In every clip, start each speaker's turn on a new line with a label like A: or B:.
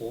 A: 2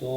A: 2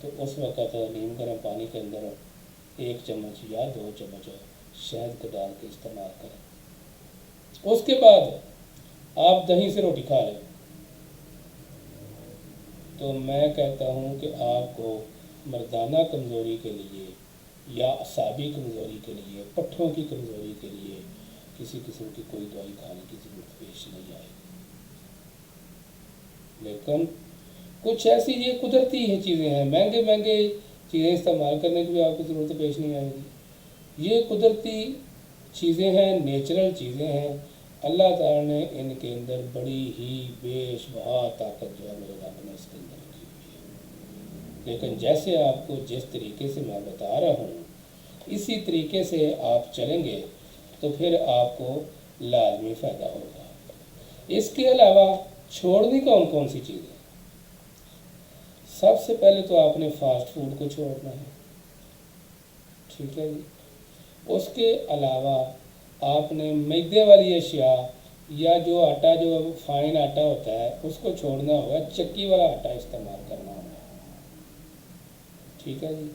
A: تو اس وقت نیم گرم پانی کے اندر 1 چمچ یا 2 چمچ شہد کو ڈال کے استعمال کریں۔ اس کے بعد آپ دہی سے روٹی کھا لیں تو میں کہتا ہوں کہ آپ کو مردانہ کمزوری کے لیے یا اعصابی کمزوری کے لیے، پٹھوں کی کمزوری کے لیے کسی قسم کی کوئی دوائی کھانے کی ضرورت پیش نہیں آئے گی۔ لیکن کچھ ایسی یہ قدرتی ہی چیزیں ہیں، مہنگے چیزیں استعمال کرنے کی بھی آپ کو ضرورت پیش نہیں آئے گی۔ یہ قدرتی چیزیں ہیں، نیچرل چیزیں ہیں، اللہ تعالیٰ نے ان کے اندر بڑی ہی بے شبہ طاقت جو ہے میرے رب نے اس کے اندر رکھی ہوئی ہے۔ لیکن جیسے آپ کو جس طریقے سے میں بتا رہا ہوں اسی طریقے سے آپ چلیں گے تو پھر آپ کو لازمی فائدہ ہوگا۔ اس کے علاوہ چھوڑنی کون سی چیزیں؟ سب سے پہلے تو آپ نے فاسٹ فوڈ کو چھوڑنا ہے، ٹھیک ہے جی۔ اس کے علاوہ آپ نے میدے والی اشیاء یا جو آٹا جو فائن آٹا ہوتا ہے اس کو چھوڑنا ہوگا، چکی والا آٹا استعمال کرنا ہوگا، ٹھیک ہے جی۔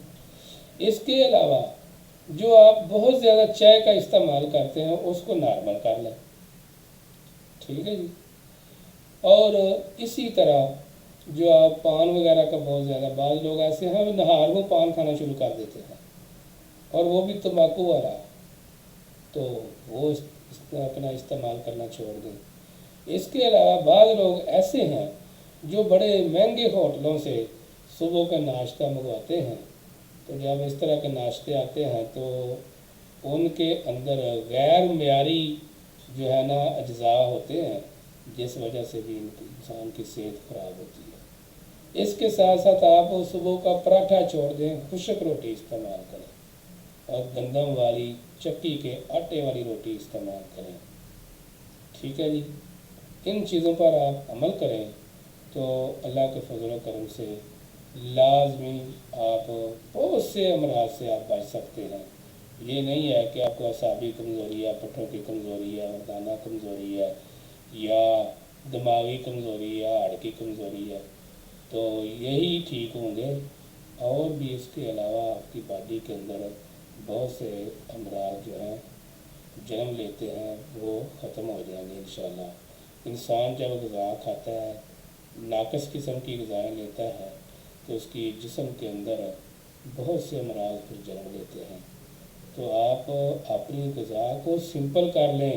A: اس کے علاوہ جو آپ بہت زیادہ چائے کا استعمال کرتے ہیں اس کو نارمل کر لیں، ٹھیک ہے جی۔ اور اسی طرح جو آپ پان وغیرہ کا بہت زیادہ، بعض لوگ ایسے ہیں نہار میں پان کھانا شروع کر دیتے ہیں اور وہ بھی تمباکو والا، تو وہ اپنا استعمال کرنا چھوڑ دیں۔ اس کے علاوہ بعض لوگ ایسے ہیں جو بڑے مہنگے ہوٹلوں سے صبح کا ناشتہ منگواتے ہیں، تو جب اس طرح کے ناشتے آتے ہیں تو ان کے اندر غیر معیاری جو ہے نا اجزاء ہوتے ہیں، جس وجہ سے بھی انسان کی صحت خراب ہوتی ہے۔ اس کے ساتھ ساتھ آپ صبح کا پراٹھا چھوڑ دیں، خشک روٹی استعمال کریں اور گندم والی چکی کے آٹے والی روٹی استعمال کریں، ٹھیک ہے جی۔ ان چیزوں پر آپ عمل کریں تو اللہ کے فضل و کرم سے لازمی آپ بہت سے امراض سے آپ بچ سکتے ہیں۔ یہ نہیں ہے کہ آپ کو اعصابی کمزوری ہے، پٹھوں کی کمزوری ہے، مردانہ کمزوری ہے یا دماغی کمزوری ہے، ہاڑ کی کمزوری ہے، تو یہی ٹھیک ہوں گے۔ اور بھی اس کے علاوہ آپ کی باڈی کے اندر بہت سے امراض جو ہیں جنم لیتے ہیں وہ ختم ہو جائیں گے انشاءاللہ۔ انسان جب غذا کھاتا ہے، ناقص قسم کی غذائیں لیتا ہے تو اس کی جسم کے اندر بہت سے امراض پھر جنم لیتے ہیں۔ تو آپ اپنی غذا کو سمپل کر لیں،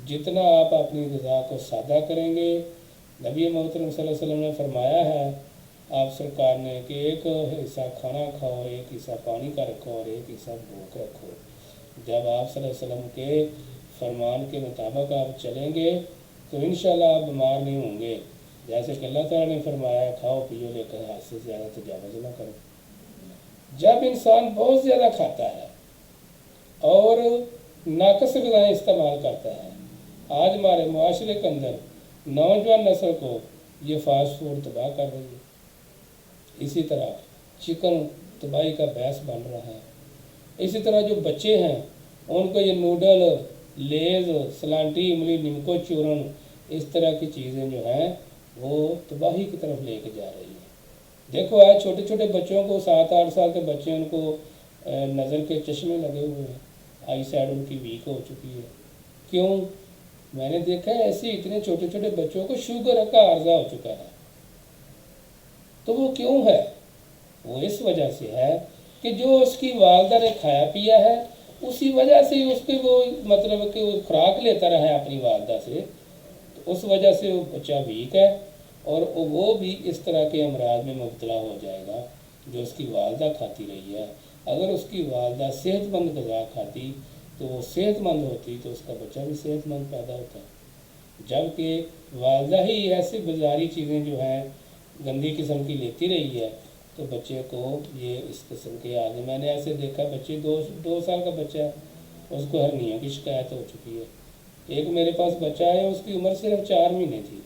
A: جتنا آپ اپنی غذا کو سادہ کریں گے۔ نبی محترم صلی اللہ علیہ وسلم نے فرمایا ہے آپ سرکار نے کہ ایک حصہ کھانا کھاؤ، ایک حصہ پانی کا رکھو اور ایک حصہ بھوک رکھو۔ جب آپ صلی اللہ علیہ وسلم کے فرمان کے مطابق آپ چلیں گے تو انشاءاللہ آپ بیمار نہیں ہوں گے۔ جیسے کہ اللہ تعالیٰ نے فرمایا کھاؤ پیو لیکن حد سے زیادہ تجاوز نہ کرو۔ جب انسان بہت زیادہ کھاتا ہے اور ناقص غذائیں استعمال کرتا ہے، آج ہمارے معاشرے کے اندر نوجوان نسل کو یہ فاسٹ فوڈ تباہ کر رہی ہے۔ اسی طرح چکن تباہی کا باعث بن رہا ہے۔ اسی طرح جو بچے ہیں ان کو یہ نوڈل، لیز، سلانٹی، املی، نمکو چورن، اس طرح کی چیزیں جو ہیں وہ تباہی کی طرف لے کے جا رہی ہیں۔ دیکھو آج چھوٹے چھوٹے بچوں کو 7-8 سال کے بچے ان کو نظر کے چشمے لگے ہوئے ہیں، آئی سائڈ ان کی ویک ہو چکی ہے۔ کیوں؟ میں نے دیکھا ہے ایسے اتنے چھوٹے چھوٹے بچوں کو شوگر کا عارضہ ہو چکا ہے۔ تو وہ کیوں ہے؟ وہ اس وجہ سے ہے کہ جو اس کی والدہ نے کھایا پیا ہے اسی وجہ سے اس کے وہ مطلب کہ وہ خوراک لیتا رہا ہے اپنی والدہ سے، تو اس وجہ سے وہ بچہ ویک ہے اور وہ بھی اس طرح کے امراض میں مبتلا ہو جائے گا جو اس کی والدہ کھاتی رہی ہے۔ اگر اس کی والدہ صحت مند غذا کھاتی تو وہ صحت مند ہوتی تو اس کا بچہ بھی صحت مند پیدا ہوتا ہے۔ جبکہ والدہ ہی ایسی بازاری چیزیں جو ہیں گندی قسم کی لیتی رہی ہے تو بچے کو یہ اس قسم کے آگے میں نے ایسے دیکھا بچے 2 سال کا بچہ ہے اس کو ہرنیوں کی شکایت ہو چکی ہے۔ ایک میرے پاس بچہ ہے اس کی عمر صرف 4 مہینے تھی،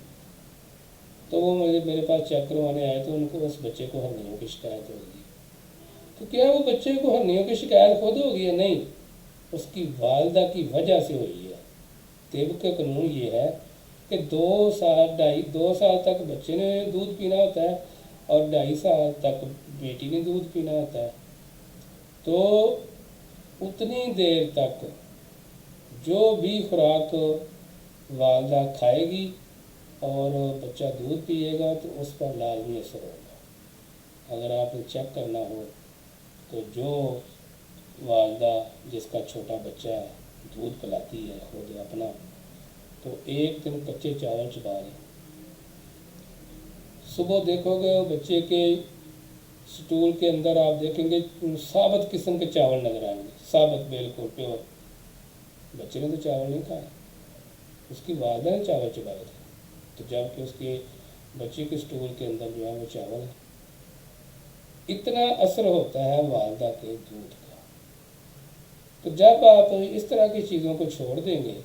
A: تو وہ میرے پاس چیک کروانے آئے تو ان کو اس بچے کو ہرنیوں کی شکایت ہو گئی۔ تو کیا وہ بچے کو ہرنیوں کی شکایت خود ہوگی ہے؟ نہیں، اس کی والدہ کی وجہ سے ہوئی ہے۔ طب کا قانون یہ ہے کہ 2 سال تک بچے نے دودھ پینا ہوتا ہے اور 2.5 سال تک بیٹی نے دودھ پینا ہوتا ہے، تو اتنی دیر تک جو بھی خوراک والدہ کھائے گی اور بچہ دودھ پیے گا تو اس پر لازمی اثر ہوگا۔ اگر آپ نے چیک کرنا ہو تو جو والدہ جس کا چھوٹا بچہ دودھ پلاتی ہے خود اپنا، تو ایک دن کچے چاول چبا لیں، صبح دیکھو گے بچے کے سٹول کے اندر آپ دیکھیں گے ثابت قسم کے چاول نظر آئیں گے، ثابت بالکل پیور۔ بچے نے تو چاول نہیں کھایا، اس کی والدہ نے چاول چبائے تھے، تو جب کہ اس کے بچے کے سٹول کے اندر جو ہے وہ چاول ہے۔ اتنا اثر ہوتا ہے والدہ کے دودھ کا۔ تو جب آپ اس طرح کی چیزوں کو چھوڑ دیں گے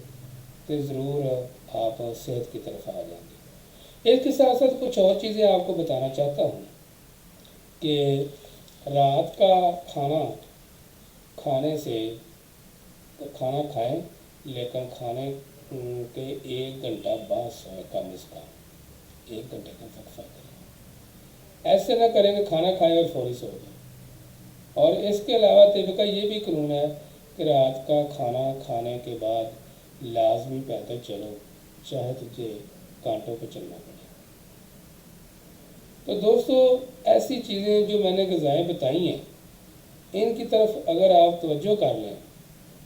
A: تو ضرور آپ صحت کی طرف آ جائیں گے۔ اس کے ساتھ ساتھ کچھ اور چیزیں آپ کو بتانا چاہتا ہوں کہ رات کا کھانے سے کھانا کھائیں، لیکن کھانے کے 1 گھنٹہ بعد سوئیں، کم از کم 1 گھنٹے کا وقفہ کریں۔ ایسے نہ کریں کہ کھانا کھائیں اور فوری سو جائیں۔ اور اس کے علاوہ طب کا یہ بھی قانون ہے کہ رات کا کھانا کھانے کے بعد لازمی پیدل چلو، چاہے تجھے کانٹوں پہ چلنا پڑے۔ تو دوستو، ایسی چیزیں جو میں نے غذائیں بتائی ہیں، ان کی طرف اگر آپ توجہ کر لیں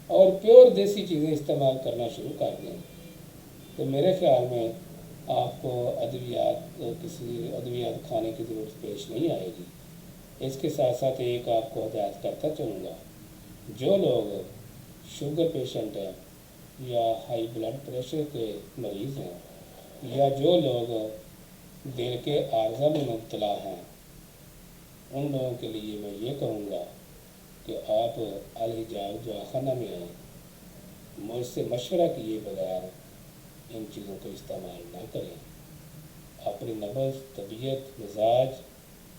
A: اور پیور دیسی چیزیں استعمال کرنا شروع کر دیں تو میرے خیال میں آپ کو کسی ادویات کھانے کی ضرورت پیش نہیں آئے گی۔ اس کے ساتھ ساتھ ایک آپ کو ہدایت کرتا چلوں گا، جو لوگ شوگر پیشنٹ ہیں یا ہائی بلڈ پریشر کے مریض ہیں یا جو لوگ دل کے عارضہ میں مبتلا ہیں، ان لوگوں کے لیے میں یہ کہوں گا کہ آپ الحجاج دواخانہ میں آئیں، مجھ سے مشورہ کیے بغیر ان چیزوں کو استعمال نہ کریں۔ اپنی نبض، طبیعت، مزاج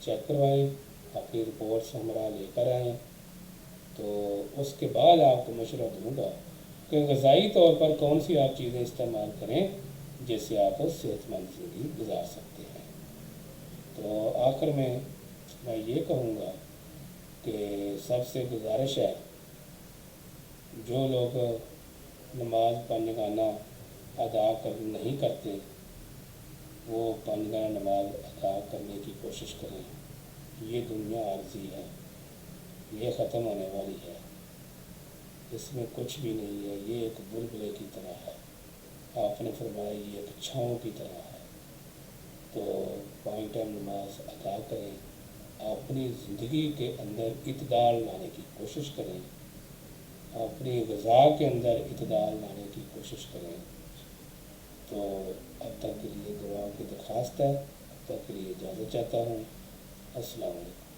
A: چیک کروائیں، اپنی رپورٹس ہمراہ لے کر آئیں، تو اس کے بعد آپ کو مشورہ دوں گا کہ غذائی طور پر کون سی آپ چیزیں استعمال کریں جس سے آپ صحت مند زندگی گزار سکتے ہیں۔ تو آخر میں یہ کہوں گا کہ سب سے گزارش ہے، جو لوگ نماز پنجگانہ ادا نہیں کرتے وہ پنجگانہ نماز ادا کرنے کی کوشش کریں۔ یہ دنیا عارضی ہے، یہ ختم ہونے والی ہے، اس میں کچھ بھی نہیں ہے، یہ ایک بلبلے کی طرح ہے۔ آپ نے فرمایا یہ ایک چھاؤں کی طرح ہے۔ تو 5 ٹائم نماز ادا کریں، اپنی زندگی کے اندر اعتدال لانے کی کوشش کریں، اپنی غذا کے اندر اعتدال لانے کی کوشش کریں۔ تو اب تک کے لیے دعا کی درخواست ہے، اب تک کے لیے اجازت چاہتا ہوں۔ السلام علیکم۔